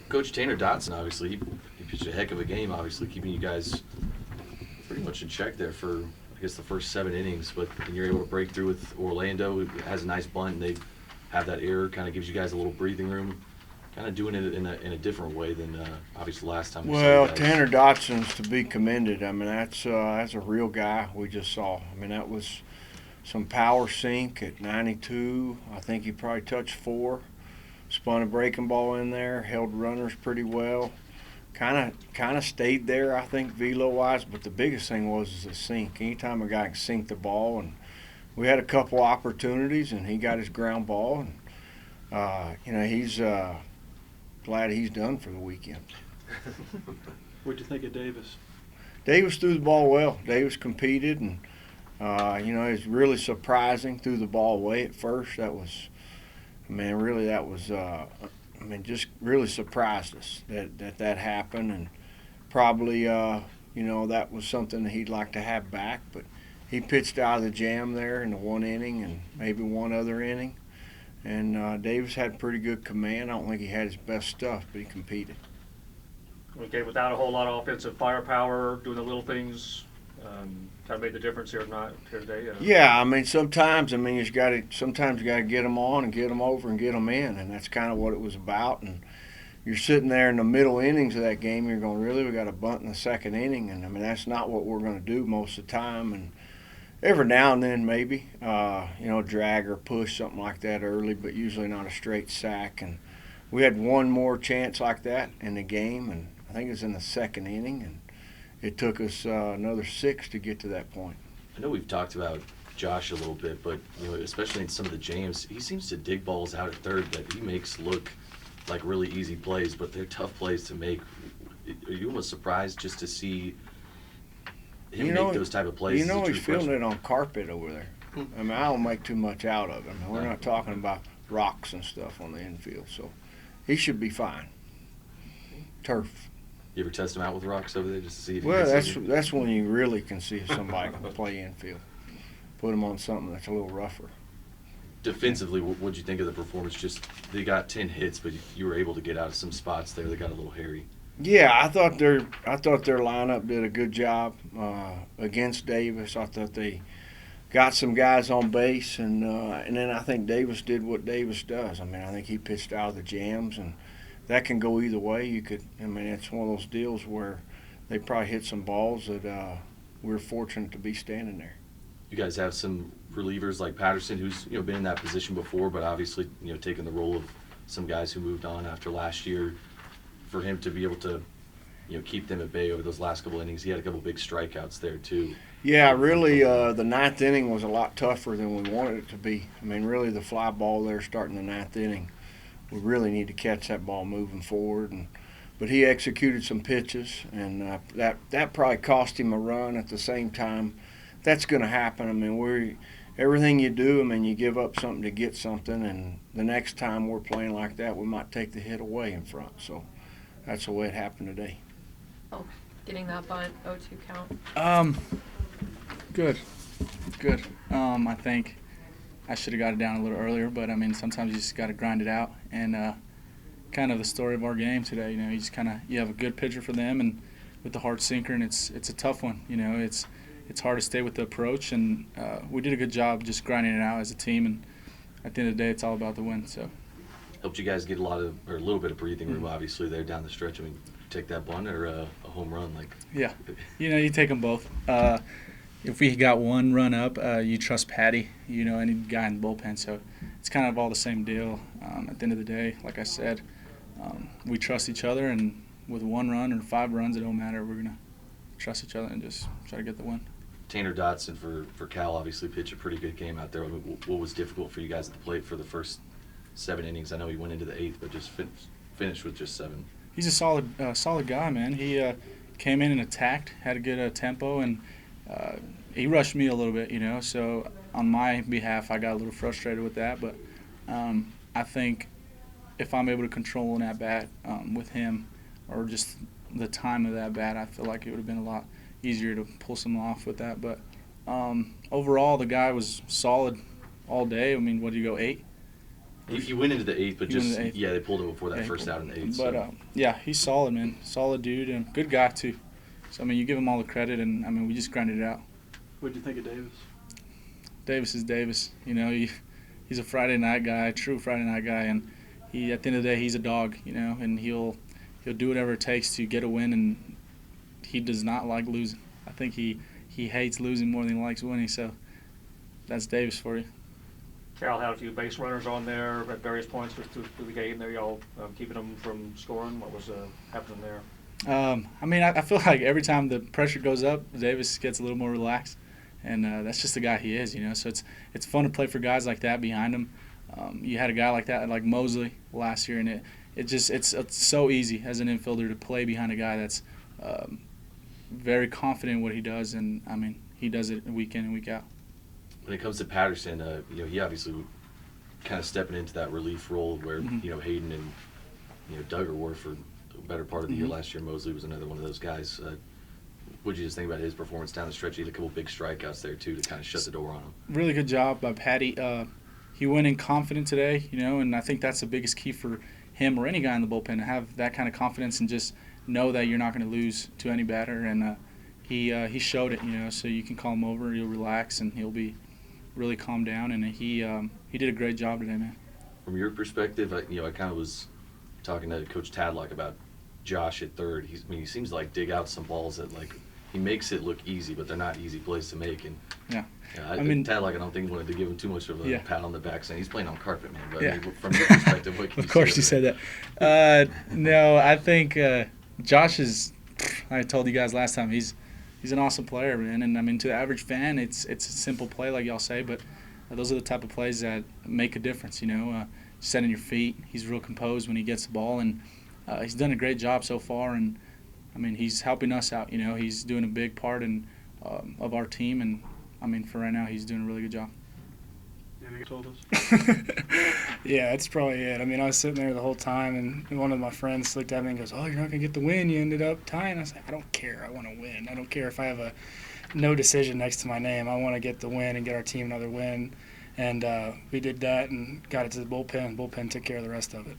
Coach Tanner Dotson, obviously, he pitched a heck of a game, obviously, keeping you guys pretty much in check there for, I guess, the first 7 innings. But you're able to break through with Orlando, who has a nice bunt, and they have that error, kind of gives you guys a little breathing room. Kind of doing it in a different way than obviously last time we saw you guys. Tanner Dotson's to be commended. I mean, that's a real guy we just saw. I mean, that was some power sink at 92. I think he probably touched 4. Spun a breaking ball in there, held runners pretty well. Kind of stayed there, I think, velo-wise. But the biggest thing was the sink. Anytime a guy can sink the ball, and we had a couple opportunities, and he got his ground ball. And he's glad he's done for the weekend. What'd you think of Davis? Davis threw the ball well. Davis competed, and it was really surprising. Threw the ball away at first. Just really surprised us that happened, and probably, that was something that he'd like to have back. But he pitched out of the jam there in the 1 inning and maybe one other inning. And Davis had pretty good command. I don't think he had his best stuff, but he competed. Okay, without a whole lot of offensive firepower, doing the little things, kind of made the difference here today. Yeah, I mean, sometimes you got to get them on and get them over and get them in, and that's kind of what it was about. And you're sitting there in the middle innings of that game, you're going, really, we got a bunt in the 2nd inning, and I mean that's not what we're going to do most of the time. And every now and then maybe, drag or push something like that early, but usually not a straight sack. And we had one more chance like that in the game, and I think it was in the 2nd inning, and it took us another 6 to get to that point. I know we've talked about Josh a little bit, but especially in some of the jams, he seems to dig balls out at third that he makes look like really easy plays, but they're tough plays to make. Are you almost surprised just to see him make those type of plays? He's feeling it on carpet over there. I mean, I don't make too much out of him. We're not talking about rocks and stuff on the infield, so he should be fine. Turf. You ever test him out with rocks over there just to see if that's when you really can see if somebody can play infield. Put him on something that's a little rougher. Defensively, what'd you think of the performance? Just they got 10 hits, but you were able to get out of some spots there that got a little hairy. Yeah, I thought their lineup did a good job against Davis. I thought they got some guys on base, and then I think Davis did what Davis does. I mean, I think he pitched out of the jams, and that can go either way. It's one of those deals where they probably hit some balls that we're fortunate to be standing there. You guys have some relievers like Patterson, who's been in that position before, but obviously taking the role of some guys who moved on after last year. For him to be able to keep them at bay over those last couple innings, he had a couple big strikeouts there too. Yeah, really, the 9th inning was a lot tougher than we wanted it to be. I mean, really, the fly ball there starting the 9th inning, we really need to catch that ball moving forward. But he executed some pitches, and that probably cost him a run. At the same time, that's going to happen. I mean, everything you do, you give up something to get something, and the next time we're playing like that, we might take the hit away in front. So that's the way it happened today. Oh, getting that bunt 0-2 count. Good. I think I should have got it down a little earlier, but sometimes you just got to grind it out. And kind of the story of our game today, you have a good pitcher for them, and with the hard sinker, and it's a tough one. It's hard to stay with the approach, and we did a good job just grinding it out as a team. And at the end of the day, it's all about the win. So helped you guys get a little bit of breathing room, obviously there down the stretch. Take that bunt or a home run, Yeah, you take them both. If we got one run up, you trust Patty, any guy in the bullpen. So it's kind of all the same deal. At the end of the day, like I said, we trust each other, and with 1 run or 5 runs, it don't matter. We're gonna trust each other and just try to get the win. Tanner Dotson for Cal obviously pitched a pretty good game out there. What was difficult for you guys at the plate for the first 7 innings? I know he went into the 8th, but just finished with just 7. He's a solid guy, man. He came in and attacked, had a good tempo, and he rushed me a little bit, So on my behalf, I got a little frustrated with that. But I think if I'm able to control an at-bat with him, or just the time of that bat, I feel like it would have been a lot easier to pull something off with that. But overall, the guy was solid all day. What did you go, 8? He went into the 8th, but He went just into the 8th. yeah, they pulled him before that Yeah, he first pulled out in the 8th. But So. yeah, he's solid, man. Solid dude and good guy too. So I mean, you give him all the credit, and I mean, we just grinded it out. What'd you think of Davis? Davis is Davis. You know, he's a Friday night guy, true Friday night guy, and he at the end of the day he's a dog. You know, and he'll do whatever it takes to get a win, and he does not like losing. I think he hates losing more than he likes winning. So that's Davis for you. Cal had a few base runners on there at various points through the game. There, y'all keeping them from scoring. What was happening there? I mean, I feel like every time the pressure goes up, Davis gets a little more relaxed, and that's just the guy he is, you know. So it's fun to play for guys like that behind him. You had a guy like that, like Mosley last year, and it's so easy as an infielder to play behind a guy that's very confident in what he does, and I mean, he does it week in and week out. When it comes to Patterson, you know, he obviously kind of stepping into that relief role where you know Hayden and Duggar were for the better part of the year last year. Mosley was another one of those guys. What did you just think about his performance down the stretch? He had a couple big strikeouts there too to kind of shut the door on him. Really good job by Patty. He went in confident today, you know, and I think that's the biggest key for him or any guy in the bullpen, to have that kind of confidence and just know that you're not going to lose to any batter. And he showed it, you know. So you can call him over, he'll relax, and he'll be really calmed down. And he did a great job today, man. From your perspective, I kind of was talking to Coach Tadlock about Josh at third. He seems to like dig out some balls that like he makes it look easy, but they're not easy plays to make. And Yeah. I mean, Tadlock, I don't think he wanted to give him too much of a pat on the back, saying he's playing on carpet, man. But Yeah. I mean, from your perspective, what can Of course you said that. No, I think Josh is. I told you guys last time he's an awesome player, man. And I mean, to the average fan, it's a simple play, like y'all say, but those are the type of plays that make a difference. You know, setting your feet. He's real composed when he gets the ball, and he's done a great job so far. And I mean, he's helping us out. You know, he's doing a big part of our team, and I mean, for right now, he's doing a really good job. You told us. Yeah, that's probably it. I mean, I was sitting there the whole time, and one of my friends looked at me and goes, "Oh, you're not gonna get the win. You ended up tying." I was like, "I don't care. I want to win. I don't care if I have a no decision next to my name. I want to get the win and get our team another win." And we did that and got it to the bullpen. Bullpen took care of the rest of it.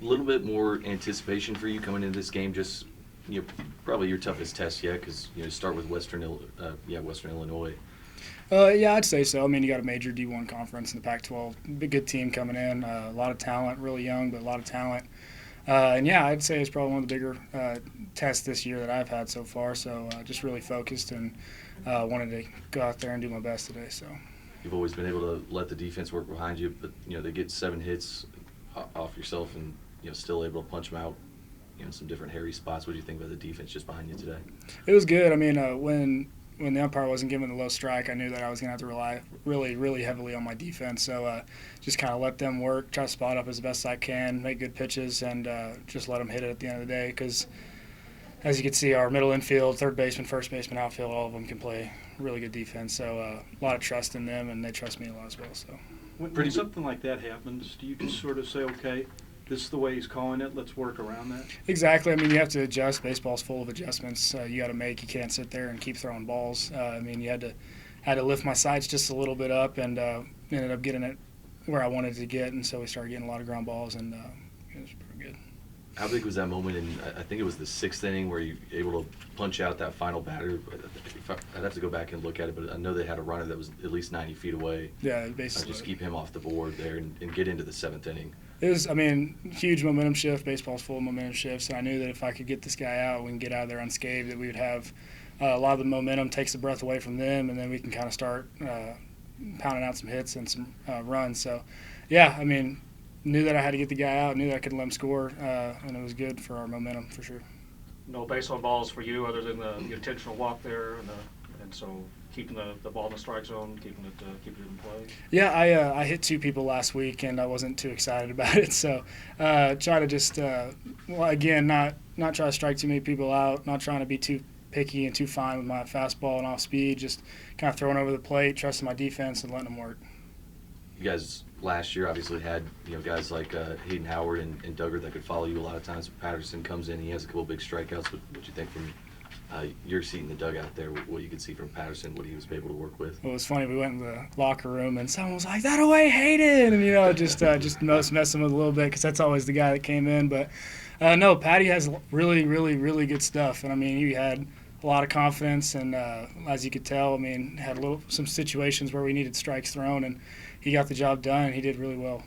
A little bit more anticipation for you coming into this game. Just probably your toughest test yet, because start with Western Illinois. Yeah, I'd say so. I mean, you got a major D1 conference in the Pac-12. Big, good team coming in. A lot of talent, really young, but a lot of talent. And yeah, I'd say it's probably one of the bigger tests this year that I've had so far. So just really focused and wanted to go out there and do my best today. So You've always been able to let the defense work behind you, but they get 7 hits off yourself, and still able to punch them out. In some different hairy spots. What do you think about the defense just behind you today? It was good. I mean, when the umpire wasn't giving the low strike, I knew that I was going to have to rely really, really heavily on my defense. So just kind of let them work, try to spot up as best I can, make good pitches, and just let them hit it at the end of the day. Because as you can see, our middle infield, third baseman, first baseman, outfield, all of them can play really good defense. So a lot of trust in them, and they trust me a lot as well. So When something like that happens, do you just sort of say, okay, this is the way he's calling it, let's work around that? Exactly. I mean, you have to adjust. Baseball's full of adjustments you got to make. You can't sit there and keep throwing balls. I mean, you had to lift my sights just a little bit up, and ended up getting it where I wanted to get, and so we started getting a lot of ground balls, and it was pretty good. How big was that moment in, I think it was the 6th inning, where you were able to punch out that final batter? I'd have to go back and look at it, but I know they had a runner that was at least 90 feet away. Yeah, basically. Just keep him off the board there and get into the 7th inning. It was, I mean, huge momentum shift. Baseball's full of momentum shifts, and I knew that if I could get this guy out, we can get out of there unscathed, that we would have a lot of the momentum, takes the breath away from them, and then we can kind of start pounding out some hits and some runs. So, yeah, I mean, knew that I had to get the guy out, knew that I could let him score, and it was good for our momentum for sure. No base on balls for you other than the intentional walk there, and so keeping the ball in the strike zone, keeping it in play. Yeah, I hit 2 people last week, and I wasn't too excited about it. So try to just, again, not try to strike too many people out, not trying to be too picky and too fine with my fastball and off speed, just kind of throwing over the plate, trusting my defense, and letting them work. You guys last year obviously had guys like Hayden Howard and Duggar that could follow you a lot of times. Patterson comes in, he has a couple big strikeouts. What you think from Your seat in the dugout there, what you could see from Patterson, what he was able to work with. It was funny. We went in the locker room and someone was like, "That away, Hayden," and just messing with a little bit because that's always the guy that came in. But no, Patty has really, really, really good stuff, and I mean, he had a lot of confidence, and as you could tell, I mean, had some situations where we needed strikes thrown, and he got the job done. And he did really well.